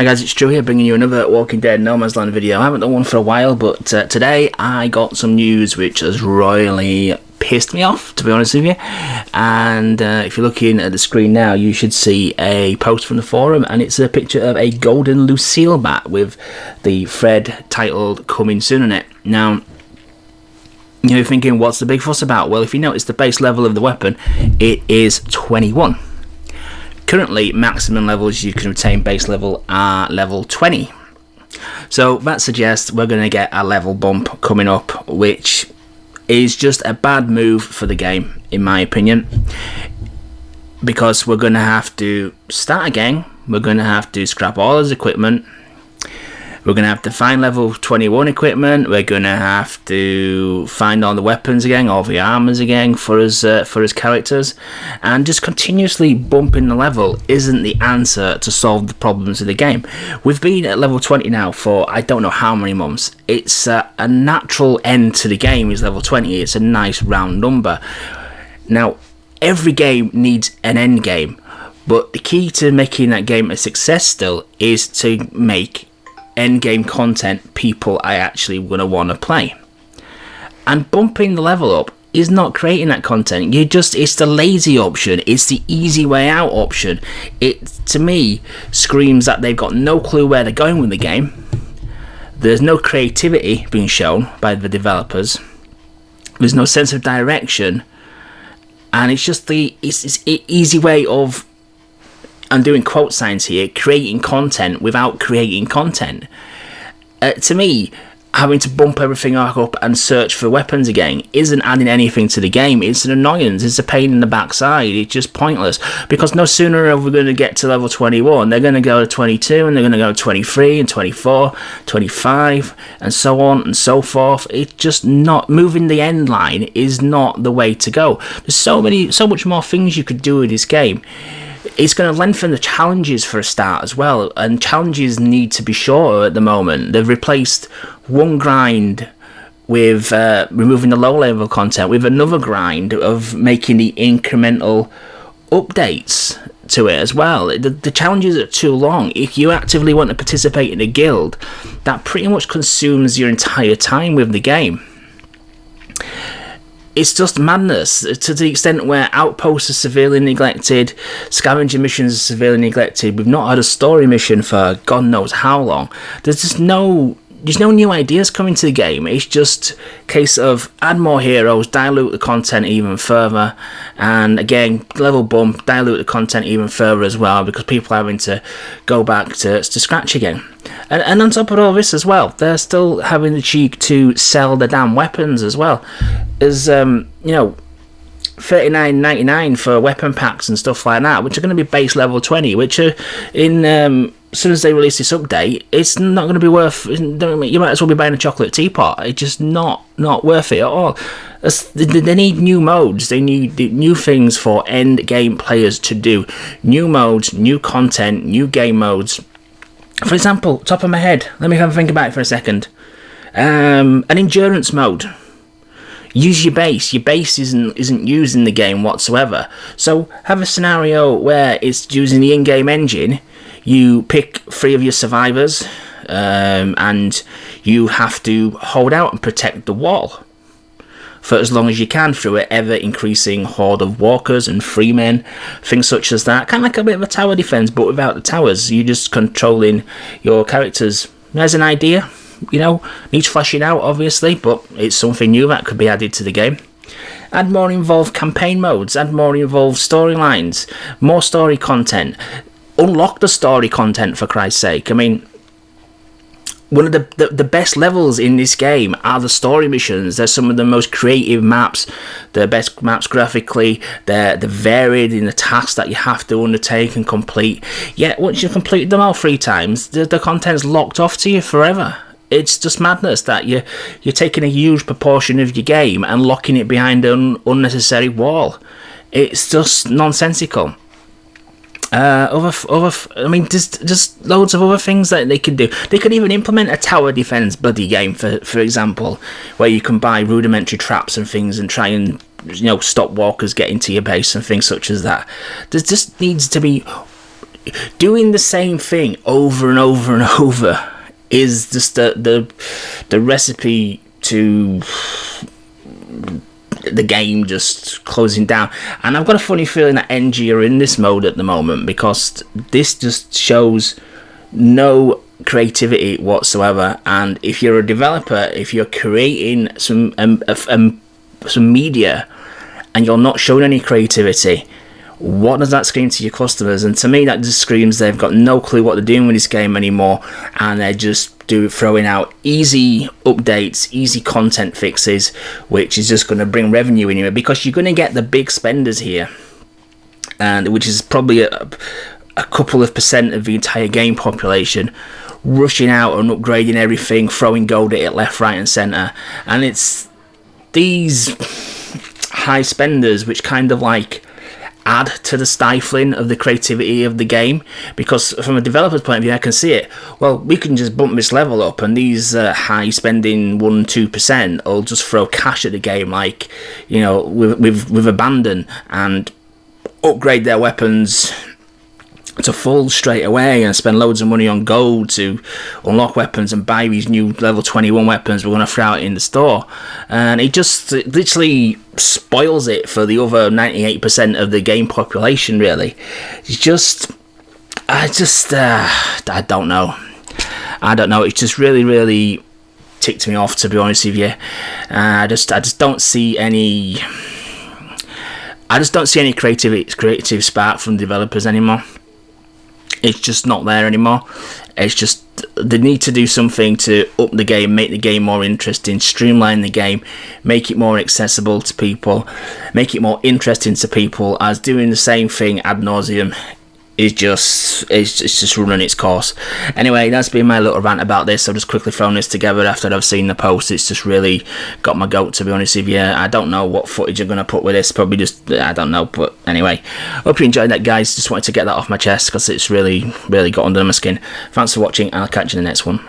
Hi guys, it's Drew here bringing you another Walking Dead No Man's Land video. I haven't done one for a while, but today I got some news which has royally pissed me off, to be honest with you. And if you're looking at the screen now, you should see a post from the forum, and it's a picture of a golden Lucille bat with the thread titled "Coming Soon" on it. Now, you're thinking, what's the big fuss about? Well, if you notice the base level of the weapon, it is 21. Currently, maximum levels you can retain base level are level 20. So that suggests we're going to get a level bump coming up, which is just a bad move for the game, in my opinion. Because we're going to have to start again, we're going to have to scrap all his equipment, we're going to have to find level 21 equipment, we're going to have to find all the weapons again, all the armors again for his characters, and just continuously bumping the level isn't the answer to solve the problems of the game. We've been at level 20 now for I don't know how many months. It's a natural end to the game is level 20, it's a nice round number. Now, every game needs an end game, but the key to making that game a success still is to make endgame content people are actually going to want to play. And bumping the level up is not creating that content. It's the lazy option, it's the easy way out option. It, to me, screams that they've got no clue where they're going with the game. There's no creativity being shown by the developers. There's no sense of direction, and it's just it's easy way of, I'm doing quote signs here, creating content without creating content. To me, having to bump everything up and search for weapons again isn't adding anything to the game. It's an annoyance, it's a pain in the backside, it's just pointless. Because no sooner are we going to get to level 21, they're going to go to 22, and they're going to go to 23, and 24, 25, and so on and so forth. It's just not, moving the end line is not the way to go. There's so much more things you could do with this game. It's going to lengthen the challenges for a start as well, and challenges need to be shorter at the moment. They've replaced one grind with removing the low level content with another grind of making the incremental updates to it as well. The challenges are too long. If you actively want to participate in a guild, that pretty much consumes your entire time with the game. It's just madness to the extent where outposts are severely neglected, scavenger missions are severely neglected. We've not had a story mission for God knows how long. There's no new ideas coming to the game. It's just a case of add more heroes, dilute the content even further, and again, level bump, dilute the content even further as well, because people are having to go back to scratch again. And on top of all this as well, they're still having the cheek to sell the damn weapons as well. As $39.99 for weapon packs and stuff like that, which are going to be base level 20, which are in as soon as they release this update, it's not going to be worth. You might as well be buying a chocolate teapot. It's just not worth it at all. They need new modes. They need new things for end game players to do. New modes, new content, new game modes. For example, top of my head, let me have a think about it for a second. An endurance mode. Use your base. Your base isn't used in the game whatsoever. So have a scenario where it's using the in-game engine. You pick 3 of your survivors, and you have to hold out and protect the wall for as long as you can through an ever-increasing horde of walkers and freemen, things such as that. Kind of like a bit of a tower defense, but without the towers. You're just controlling your characters. There's an idea. Needs fleshing out, obviously, but it's something new that could be added to the game. Add more involved campaign modes, add more involved storylines, more story content. Unlock the story content, for Christ's sake. I mean, one of the best levels in this game are the story missions. They're some of the most creative maps, the best maps graphically. They're varied in the tasks that you have to undertake and complete. Yet, once you've completed them all 3 times, the content's locked off to you forever. It's just madness that you're taking a huge proportion of your game and locking it behind an unnecessary wall. It's just nonsensical. There's just loads of other things that they could do. They could even implement a tower defense bloody game, for example, where you can buy rudimentary traps and things and try and stop walkers getting to your base and things such as that. There just needs to be doing the same thing over and over and over is just the recipe to the game just closing down. And I've got a funny feeling that NG are in this mode at the moment, because this just shows no creativity whatsoever. And if you're a developer, if you're creating some media and you're not showing any creativity, what does that scream to your customers? And to me, that just screams they've got no clue what they're doing with this game anymore, and they're just throwing out easy updates, easy content fixes, which is just going to bring revenue in here, because you're going to get the big spenders here, and which is probably a couple of % of the entire game population, rushing out and upgrading everything, throwing gold at it left, right and centre. And it's these high spenders which kind of like add to the stifling of the creativity of the game, because from a developer's point of view, I can see it. Well, we can just bump this level up, and these high spending 1-2% will just throw cash at the game, like, you know, with abandon, and upgrade their weapons to full straight away and spend loads of money on gold to unlock weapons and buy these new level 21 weapons we're going to throw out in the store. And it just literally spoils it for the other 98% of the game population, really. It's just I don't know. It's just really ticked me off, to be honest with you. I just don't see any creative spark from developers anymore. It's just not there anymore. It's just, they need to do something to up the game, make the game more interesting, streamline the game, make it more accessible to people, make it more interesting to people, as doing the same thing ad nauseum is just running its course. Anyway, that's been my little rant about this. I've just quickly thrown this together after I've seen the post. It's just really got my goat, to be honest with you. I don't know what footage I'm going to put with this. Probably just, I don't know. But anyway, hope you enjoyed that, guys. Just wanted to get that off my chest, because it's really got under my skin. Thanks for watching, and I'll catch you in the next one.